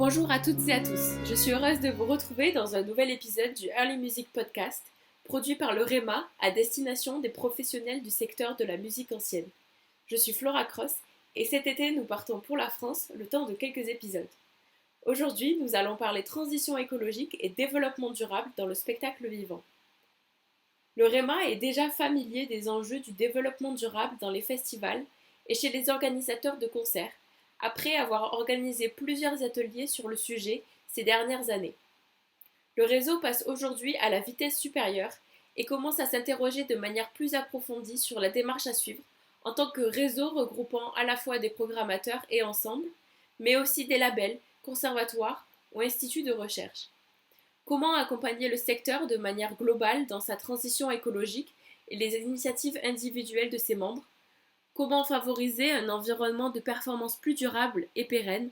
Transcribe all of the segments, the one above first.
Bonjour à toutes et à tous, je suis heureuse de vous retrouver dans un nouvel épisode du Early Music Podcast, produit par le REMA à destination des professionnels du secteur de la musique ancienne. Je suis Flora Cross et cet été nous partons pour la France le temps de quelques épisodes. Aujourd'hui, nous allons parler transition écologique et développement durable dans le spectacle vivant. Le REMA est déjà familier des enjeux du développement durable dans les festivals et chez les organisateurs de concerts, après avoir organisé plusieurs ateliers sur le sujet ces dernières années. Le réseau passe aujourd'hui à la vitesse supérieure et commence à s'interroger de manière plus approfondie sur la démarche à suivre en tant que réseau regroupant à la fois des programmateurs et ensembles, mais aussi des labels, conservatoires ou instituts de recherche. Comment accompagner le secteur de manière globale dans sa transition écologique et les initiatives individuelles de ses membres? Comment favoriser un environnement de performance plus durable et pérenne?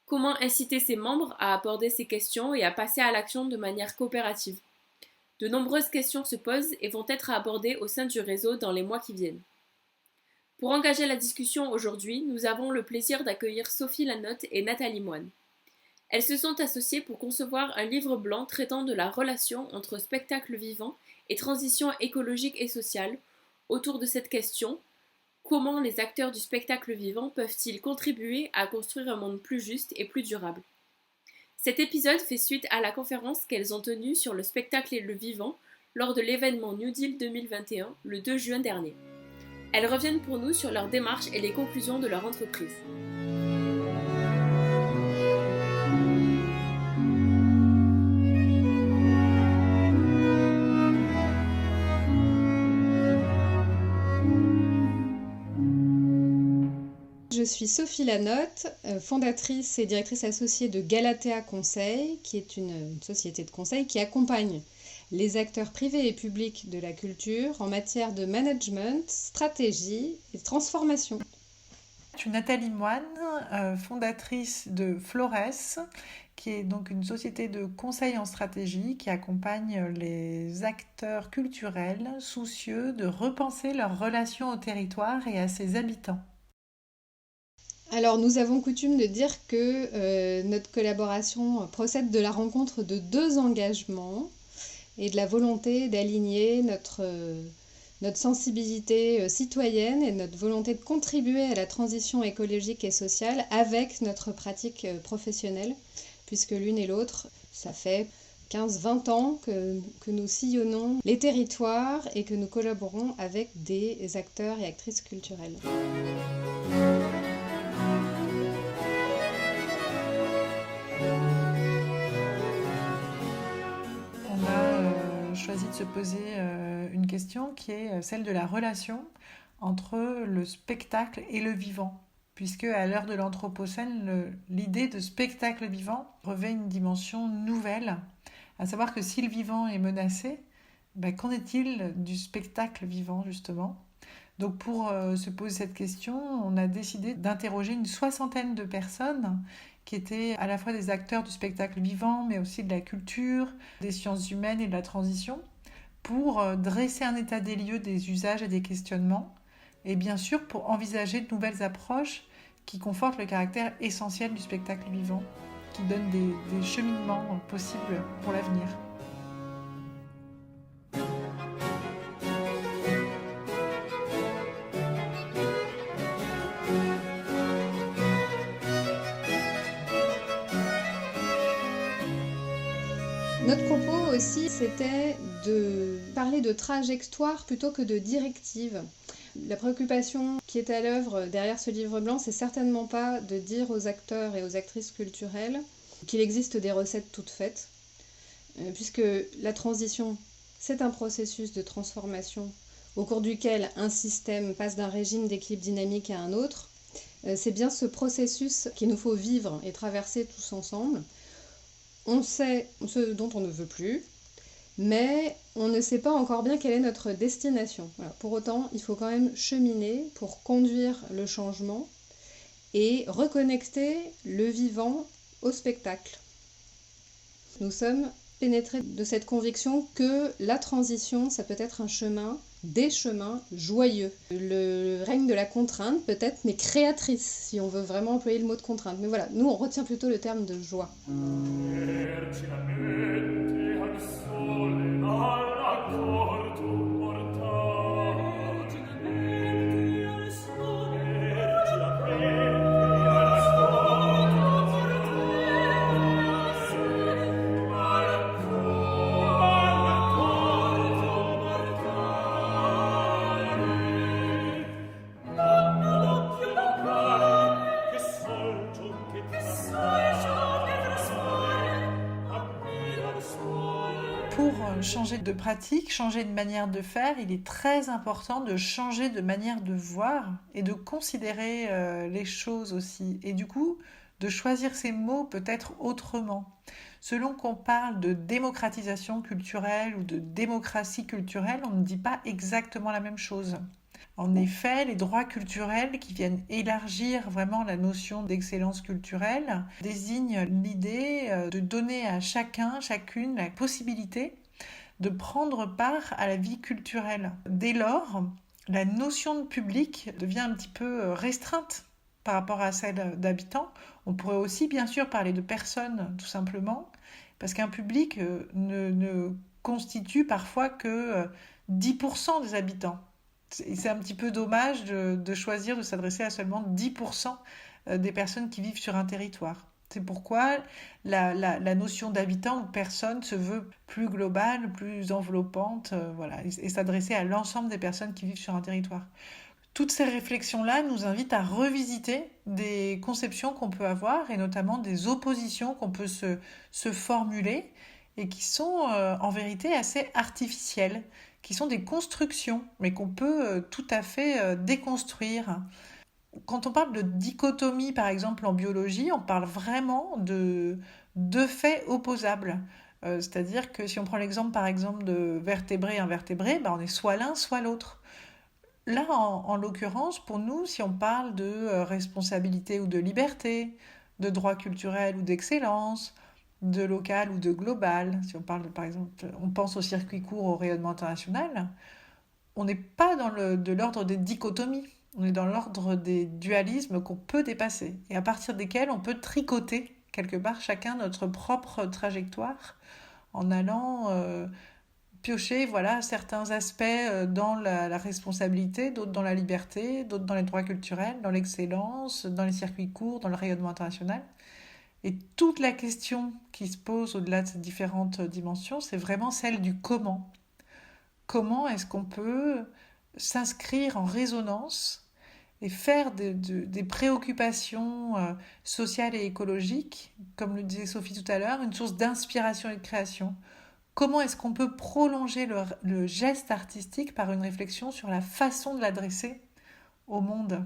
Comment inciter ses membres à aborder ces questions et à passer à l'action de manière coopérative? De nombreuses questions se posent et vont être abordées au sein du réseau dans les mois qui viennent. Pour engager la discussion aujourd'hui, nous avons le plaisir d'accueillir Sophie Lanotte et Nathalie Moine. Elles se sont associées pour concevoir un livre blanc traitant de la relation entre spectacle vivant et transition écologique et sociale. Autour de cette question, comment les acteurs du spectacle vivant peuvent-ils contribuer à construire un monde plus juste et plus durable? Cet épisode fait suite à la conférence qu'elles ont tenue sur le spectacle et le vivant lors de l'événement New Deal 2021 le 2 juin dernier. Elles reviennent pour nous sur leur démarche et les conclusions de leur entreprise. Je suis Sophie Lanotte, fondatrice et directrice associée de Galatea Conseil, qui est une société de conseil qui accompagne les acteurs privés et publics de la culture en matière de management, stratégie et transformation. Je suis Nathalie Moine, fondatrice de Flores, qui est donc une société de conseil en stratégie qui accompagne les acteurs culturels soucieux de repenser leur relation au territoire et à ses habitants. Alors, nous avons coutume de dire que notre collaboration procède de la rencontre de deux engagements et de la volonté d'aligner notre sensibilité citoyenne et notre volonté de contribuer à la transition écologique et sociale avec notre pratique professionnelle, puisque l'une et l'autre, ça fait 15-20 ans que nous sillonnons les territoires et que nous collaborons avec des acteurs et actrices culturelles. Choisi de se poser une question qui est celle de la relation entre le spectacle et le vivant, puisque à l'heure de l'Anthropocène, l'idée de spectacle vivant revêt une dimension nouvelle, à savoir que si le vivant est menacé, qu'en est-il du spectacle vivant justement? Donc pour se poser cette question, on a décidé d'interroger une soixantaine de personnes qui étaient à la fois des acteurs du spectacle vivant, mais aussi de la culture, des sciences humaines et de la transition, pour dresser un état des lieux des usages et des questionnements, et bien sûr pour envisager de nouvelles approches qui confortent le caractère essentiel du spectacle vivant, qui donnent des cheminements possibles pour l'avenir. Notre propos aussi, c'était de parler de trajectoire plutôt que de directive. La préoccupation qui est à l'œuvre derrière ce livre blanc, c'est certainement pas de dire aux acteurs et aux actrices culturelles qu'il existe des recettes toutes faites, puisque la transition, c'est un processus de transformation au cours duquel un système passe d'un régime d'équilibre dynamique à un autre. C'est bien ce processus qu'il nous faut vivre et traverser tous ensemble. On sait ce dont on ne veut plus, mais on ne sait pas encore bien quelle est notre destination. Voilà. Pour autant, il faut quand même cheminer pour conduire le changement et reconnecter le vivant au spectacle. Nous sommes pénétré de cette conviction que la transition, ça peut être un chemin, des chemins joyeux. Le règne de la contrainte peut-être, mais créatrice, si on veut vraiment employer le mot de contrainte. Mais voilà, nous on retient plutôt le terme de joie. Pour changer de pratique, changer de manière de faire, il est très important de changer de manière de voir et de considérer les choses aussi. Et du coup, de choisir ses mots peut-être autrement. Selon qu'on parle de démocratisation culturelle ou de démocratie culturelle, on ne dit pas exactement la même chose. En effet, les droits culturels qui viennent élargir vraiment la notion d'excellence culturelle désignent l'idée de donner à chacun, chacune la possibilité de prendre part à la vie culturelle. Dès lors, la notion de public devient un petit peu restreinte par rapport à celle d'habitants. On pourrait aussi bien sûr parler de personnes tout simplement, parce qu'un public ne constitue parfois que 10% des habitants. C'est un petit peu dommage de choisir de s'adresser à seulement 10% des personnes qui vivent sur un territoire. C'est pourquoi la notion d'habitant ou de personne se veut plus globale, plus enveloppante, voilà, et s'adresser à l'ensemble des personnes qui vivent sur un territoire. Toutes ces réflexions-là nous invitent à revisiter des conceptions qu'on peut avoir et notamment des oppositions qu'on peut se formuler et qui sont en vérité assez artificielles, qui sont des constructions, mais qu'on peut tout à fait déconstruire. Quand on parle de dichotomie, par exemple, en biologie, on parle vraiment de deux faits opposables. C'est-à-dire que si on prend l'exemple, par exemple, de vertébré et invertébré, on est soit l'un, soit l'autre. Là, en l'occurrence, pour nous, si on parle de responsabilité ou de liberté, de droit culturel ou d'excellence, de local ou de global, si on parle, par exemple, on pense au circuit court, au rayonnement international, on n'est pas de l'ordre des dichotomies, on est dans l'ordre des dualismes qu'on peut dépasser et à partir desquels on peut tricoter quelque part chacun notre propre trajectoire en allant piocher certains aspects dans la responsabilité, d'autres dans la liberté, d'autres dans les droits culturels, dans l'excellence, dans les circuits courts, dans le rayonnement international. Et toute la question qui se pose au-delà de ces différentes dimensions, c'est vraiment celle du comment. Comment est-ce qu'on peut s'inscrire en résonance et faire des préoccupations sociales et écologiques, comme le disait Sophie tout à l'heure, une source d'inspiration et de création. Comment est-ce qu'on peut prolonger le geste artistique par une réflexion sur la façon de l'adresser au monde ?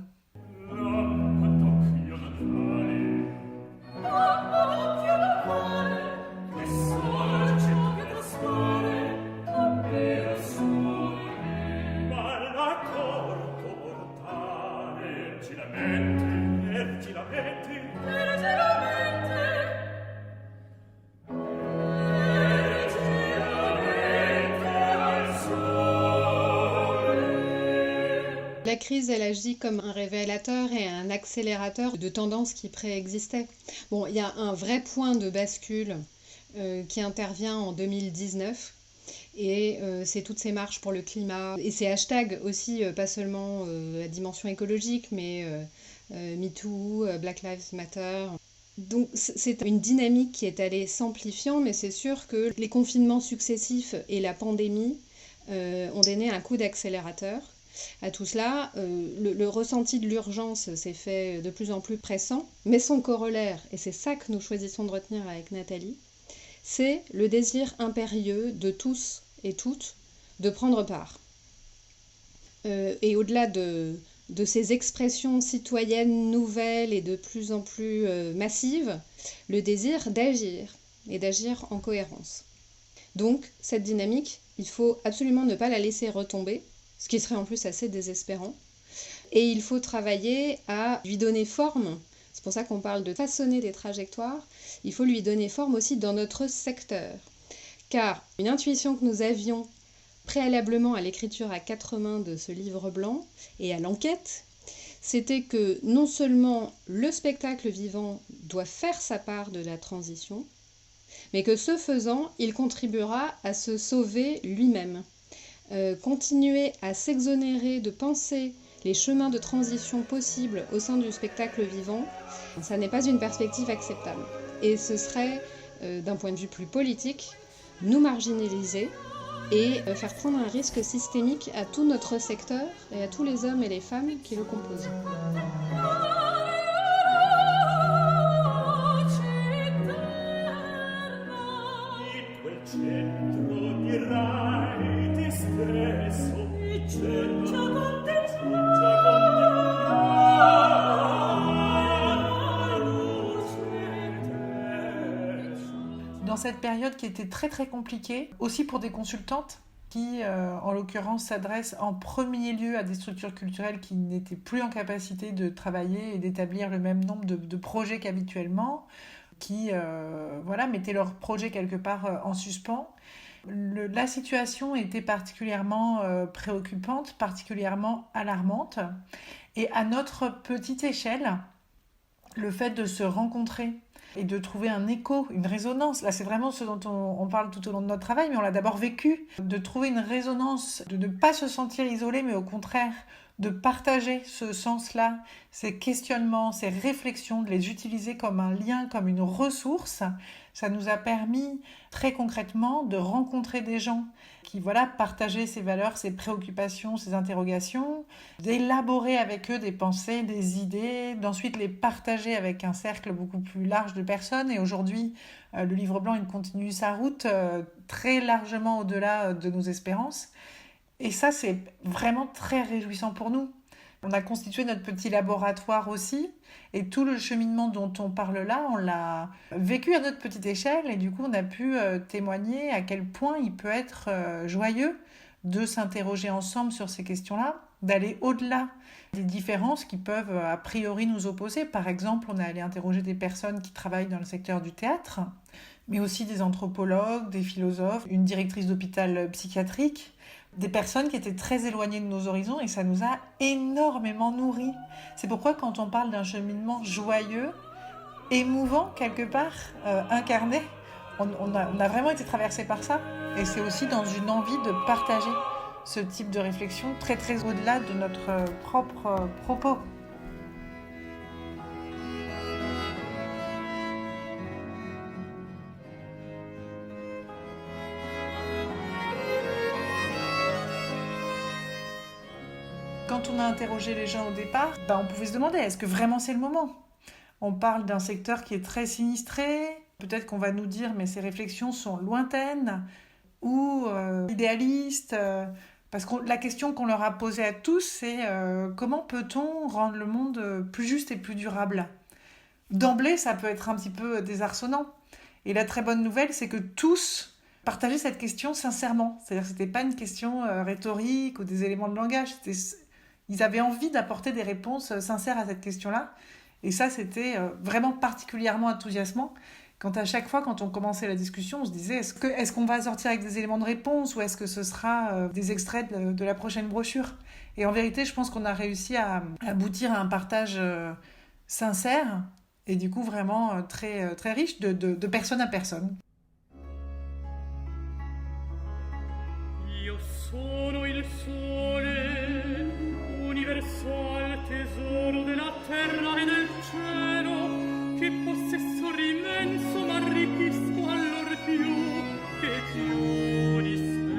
La crise, elle agit comme un révélateur et un accélérateur de tendances qui préexistaient. Bon, il y a un vrai point de bascule qui intervient en 2019 et c'est toutes ces marches pour le climat et ces hashtags aussi, pas seulement la dimension écologique, mais MeToo, Black Lives Matter. Donc c'est une dynamique qui est allée s'amplifiant, mais c'est sûr que les confinements successifs et la pandémie ont donné un coup d'accélérateur. À tout cela, le ressenti de l'urgence s'est fait de plus en plus pressant, mais son corollaire, et c'est ça que nous choisissons de retenir avec Nathalie, c'est le désir impérieux de tous et toutes de prendre part. Et au-delà de ces expressions citoyennes nouvelles et de plus en plus massives, le désir d'agir et d'agir en cohérence. Donc, cette dynamique, il faut absolument ne pas la laisser retomber, ce qui serait en plus assez désespérant. Et il faut travailler à lui donner forme. C'est pour ça qu'on parle de façonner des trajectoires. Il faut lui donner forme aussi dans notre secteur. car une intuition que nous avions préalablement à l'écriture à 4 mains de ce livre blanc et à l'enquête, c'était que non seulement le spectacle vivant doit faire sa part de la transition, mais que ce faisant, il contribuera à se sauver lui-même. Continuer à s'exonérer de penser les chemins de transition possibles au sein du spectacle vivant, ça n'est pas une perspective acceptable. Et ce serait, d'un point de vue plus politique, nous marginaliser et faire prendre un risque systémique à tout notre secteur et à tous les hommes et les femmes qui le composent. Dans cette période qui était très très compliquée, aussi pour des consultantes qui, en l'occurrence, s'adressent en premier lieu à des structures culturelles qui n'étaient plus en capacité de travailler et d'établir le même nombre de projets qu'habituellement, qui mettaient leurs projets quelque part en suspens. La situation était particulièrement préoccupante, particulièrement alarmante. Et à notre petite échelle, le fait de se rencontrer et de trouver un écho, une résonance, là c'est vraiment ce dont on parle tout au long de notre travail, mais on l'a d'abord vécu, de trouver une résonance, de ne pas se sentir isolé, mais au contraire, de partager ce sens-là, ces questionnements, ces réflexions, de les utiliser comme un lien, comme une ressource. Ça nous a permis très concrètement de rencontrer des gens qui partageaient ces valeurs, ces préoccupations, ces interrogations, d'élaborer avec eux des pensées, des idées, d'ensuite les partager avec un cercle beaucoup plus large de personnes. Et aujourd'hui, le Livre blanc, il continue sa route très largement au-delà de nos espérances. Et ça, c'est vraiment très réjouissant pour nous. On a constitué notre petit laboratoire aussi, et tout le cheminement dont on parle là, on l'a vécu à notre petite échelle, et du coup, on a pu témoigner à quel point il peut être joyeux de s'interroger ensemble sur ces questions-là, d'aller au-delà des différences qui peuvent a priori nous opposer. Par exemple, on est allé interroger des personnes qui travaillent dans le secteur du théâtre, mais aussi des anthropologues, des philosophes, une directrice d'hôpital psychiatrique, des personnes qui étaient très éloignées de nos horizons, et ça nous a énormément nourris. C'est pourquoi quand on parle d'un cheminement joyeux, émouvant quelque part, incarné, on a vraiment été traversé par ça, et c'est aussi dans une envie de partager ce type de réflexion très très au-delà de notre propre propos. Quand on a interrogé les gens au départ, on pouvait se demander, est-ce que vraiment c'est le moment ? On parle d'un secteur qui est très sinistré, peut-être qu'on va nous dire, mais ces réflexions sont lointaines ou idéalistes, parce que la question qu'on leur a posée à tous, c'est comment peut-on rendre le monde plus juste et plus durable ? D'emblée, ça peut être un petit peu désarçonnant. Et la très bonne nouvelle, c'est que tous partageaient cette question sincèrement. C'est-à-dire que ce n'était pas une question rhétorique ou des éléments de langage, ils avaient envie d'apporter des réponses sincères à cette question-là. Et ça, c'était vraiment particulièrement enthousiasmant. Quand à chaque fois, quand on commençait la discussion, on se disait, est-ce qu'on va sortir avec des éléments de réponse ou est-ce que ce sera des extraits de la prochaine brochure ? Et en vérité, je pense qu'on a réussi à aboutir à un partage sincère et du coup vraiment très, très riche de personne à personne. Io sono il sole, universal tesoro della terra e del cielo, che possessor immenso m'arrichisco allor più che più dispenso.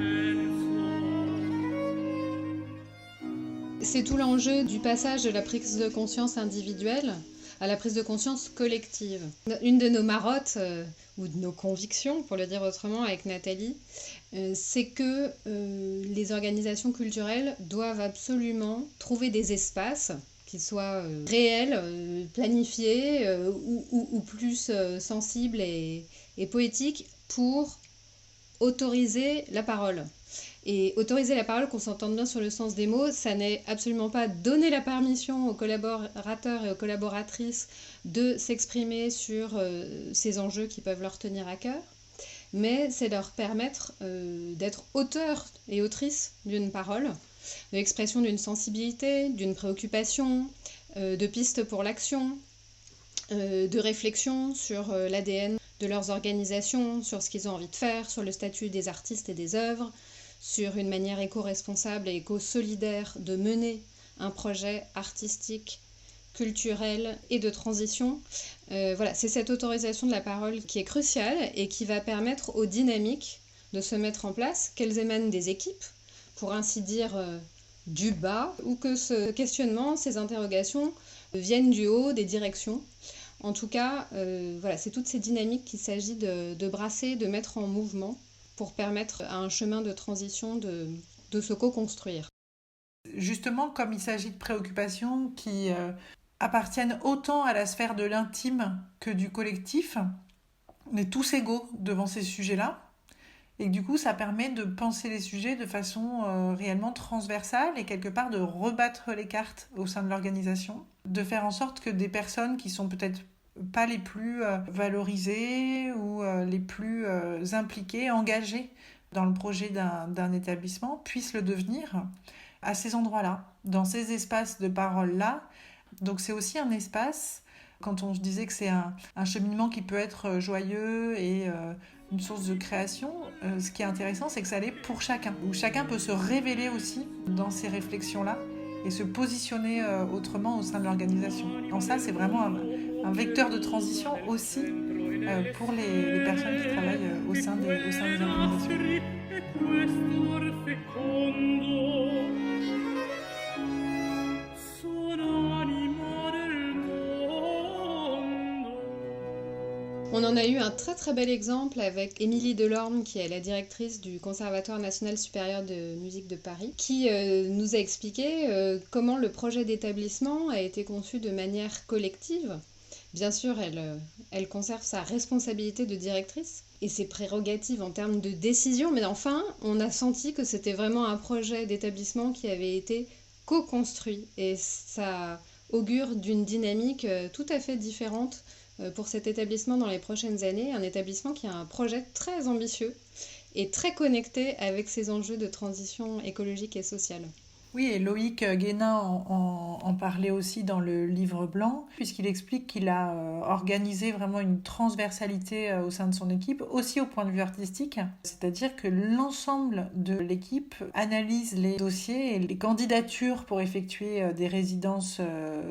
C'est tout l'enjeu du passage de la prise de conscience individuelle à la prise de conscience collective. Une de nos marottes, ou de nos convictions, pour le dire autrement, avec Nathalie, c'est que les organisations culturelles doivent absolument trouver des espaces qui soient réels, planifiés ou plus sensibles et poétiques pour autoriser la parole. Et autoriser la parole, qu'on s'entende bien sur le sens des mots, ça n'est absolument pas donner la permission aux collaborateurs et aux collaboratrices de s'exprimer sur ces enjeux qui peuvent leur tenir à cœur, mais c'est leur permettre d'être auteurs et autrices d'une parole, de l'expression d'une sensibilité, d'une préoccupation, de pistes pour l'action, de réflexion sur l'ADN de leurs organisations, sur ce qu'ils ont envie de faire, sur le statut des artistes et des œuvres, sur une manière éco-responsable et éco-solidaire de mener un projet artistique, culturel et de transition. Voilà, c'est cette autorisation de la parole qui est cruciale et qui va permettre aux dynamiques de se mettre en place, qu'elles émanent des équipes, pour ainsi dire du bas, ou que ce questionnement, ces interrogations viennent du haut des directions. En tout cas, voilà, c'est toutes ces dynamiques qu'il s'agit de brasser, de mettre en mouvement pour permettre à un chemin de transition de se co-construire. Justement, comme il s'agit de préoccupations qui appartiennent autant à la sphère de l'intime que du collectif, on est tous égaux devant ces sujets-là. Et du coup, ça permet de penser les sujets de façon réellement transversale et quelque part de rebattre les cartes au sein de l'organisation, de faire en sorte que des personnes qui sont peut-être pas les plus valorisées ou les plus impliquées, engagées dans le projet d'un établissement, puissent le devenir à ces endroits-là, dans ces espaces de parole-là. Donc c'est aussi un espace, quand on se disait que c'est un cheminement qui peut être joyeux et une source de création, ce qui est intéressant, c'est que ça l'est pour chacun, où chacun peut se révéler aussi dans ces réflexions-là et se positionner autrement au sein de l'organisation. Donc ça, c'est vraiment un vecteur de transition aussi pour les personnes qui travaillent au sein des organisations. On en a eu un très très bel exemple avec Émilie Delorme, qui est la directrice du Conservatoire national supérieur de musique de Paris, qui nous a expliqué comment le projet d'établissement a été conçu de manière collective. Bien sûr, elle conserve sa responsabilité de directrice et ses prérogatives en termes de décision, mais enfin, on a senti que c'était vraiment un projet d'établissement qui avait été co-construit et ça augure d'une dynamique tout à fait différente pour cet établissement dans les prochaines années, un établissement qui a un projet très ambitieux et très connecté avec ces enjeux de transition écologique et sociale. Oui, et Loïc Guénin en parlait aussi dans le livre blanc, puisqu'il explique qu'il a organisé vraiment une transversalité au sein de son équipe, aussi au point de vue artistique, c'est-à-dire que l'ensemble de l'équipe analyse les dossiers et les candidatures pour effectuer des résidences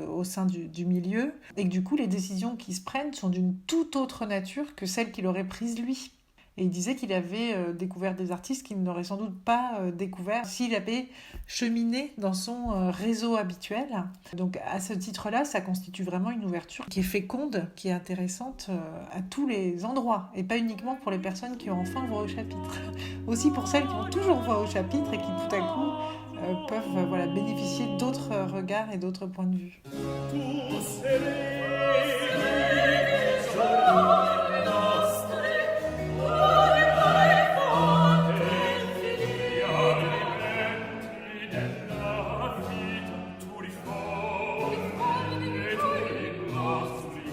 au sein du milieu, et que du coup les décisions qui se prennent sont d'une toute autre nature que celles qu'il aurait prises lui. Et il disait qu'il avait découvert des artistes qu'il n'aurait sans doute pas découvert s'il avait cheminé dans son réseau habituel. Donc à ce titre-là, ça constitue vraiment une ouverture qui est féconde, qui est intéressante à tous les endroits. Et pas uniquement pour les personnes qui ont enfin voix au chapitre. Aussi pour celles qui ont toujours voix au chapitre et qui tout à coup peuvent bénéficier d'autres regards et d'autres points de vue.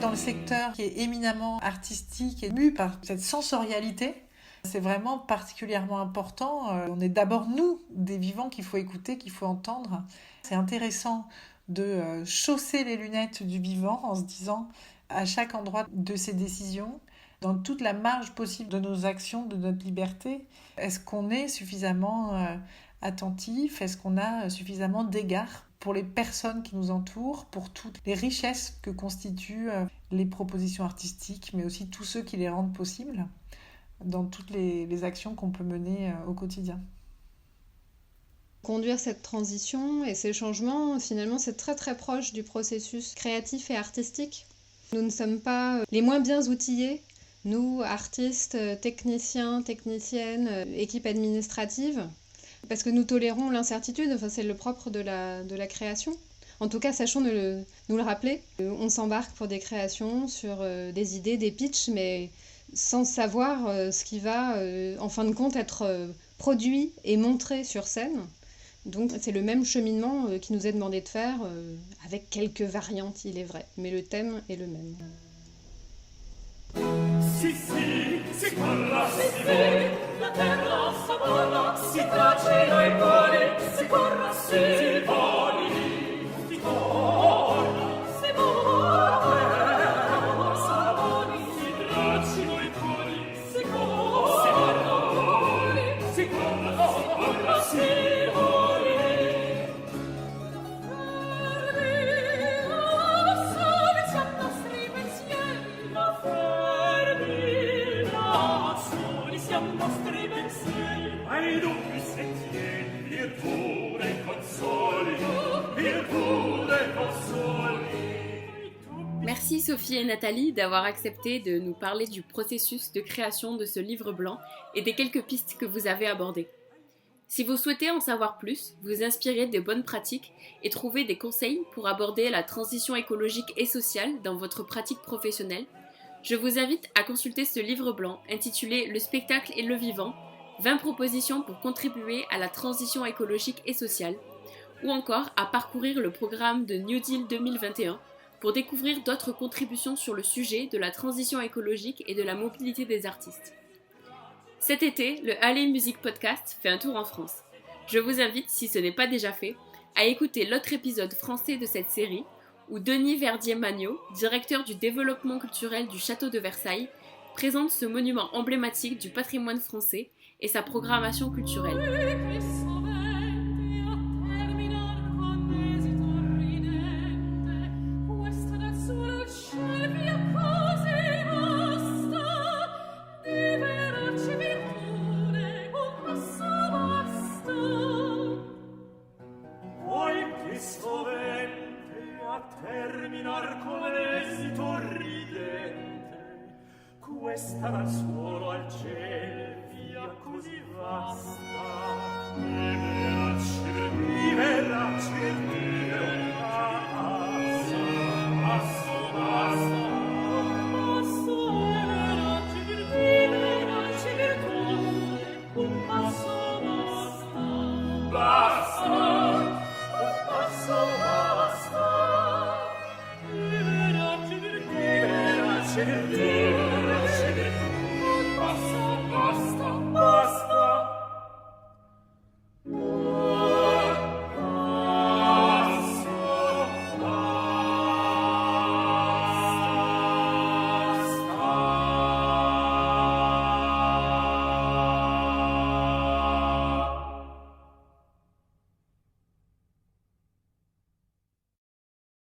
Dans le secteur qui est éminemment artistique et mu par cette sensorialité, c'est vraiment particulièrement important. On est d'abord nous, des vivants, qu'il faut écouter, qu'il faut entendre. C'est intéressant de chausser les lunettes du vivant en se disant à chaque endroit de ses décisions, dans toute la marge possible de nos actions, de notre liberté, est-ce qu'on est suffisamment attentif? Est-ce qu'on a suffisamment d'égards pour les personnes qui nous entourent, pour toutes les richesses que constituent les propositions artistiques, mais aussi tous ceux qui les rendent possibles dans toutes les actions qu'on peut mener au quotidien. Conduire cette transition et ces changements, finalement, c'est très très proche du processus créatif et artistique. Nous ne sommes pas les moins bien outillés, nous, artistes, techniciens, techniciennes, équipes administratives, parce que nous tolérons l'incertitude, enfin, c'est le propre de la création. En tout cas, sachons nous le rappeler. On s'embarque pour des créations sur des idées, des pitchs, mais sans savoir ce qui va, en fin de compte, être produit et montré sur scène. Donc c'est le même cheminement qui nous est demandé de faire, avec quelques variantes, il est vrai, mais le thème est le même. Si, si, c'est corra, la terra s'abbona, si tacino i poli, si corra, si voli, si corra, si voli, s'abboni, si tracino i poli, si corra, si corra, si voli. Merci Sophie et Nathalie d'avoir accepté de nous parler du processus de création de ce livre blanc et des quelques pistes que vous avez abordées. Si vous souhaitez en savoir plus, vous inspirer des bonnes pratiques et trouver des conseils pour aborder la transition écologique et sociale dans votre pratique professionnelle, je vous invite à consulter ce livre blanc intitulé « Le spectacle et le vivant », 20 propositions pour contribuer à la transition écologique et sociale, ou encore à parcourir le programme de New Deal 2021 pour découvrir d'autres contributions sur le sujet de la transition écologique et de la mobilité des artistes. Cet été, le Allez Musique Podcast fait un tour en France. Je vous invite, si ce n'est pas déjà fait, à écouter l'autre épisode français de cette série, où Denis Verdier-Magniot, directeur du développement culturel du Château de Versailles, présente ce monument emblématique du patrimoine français et sa programmation culturelle.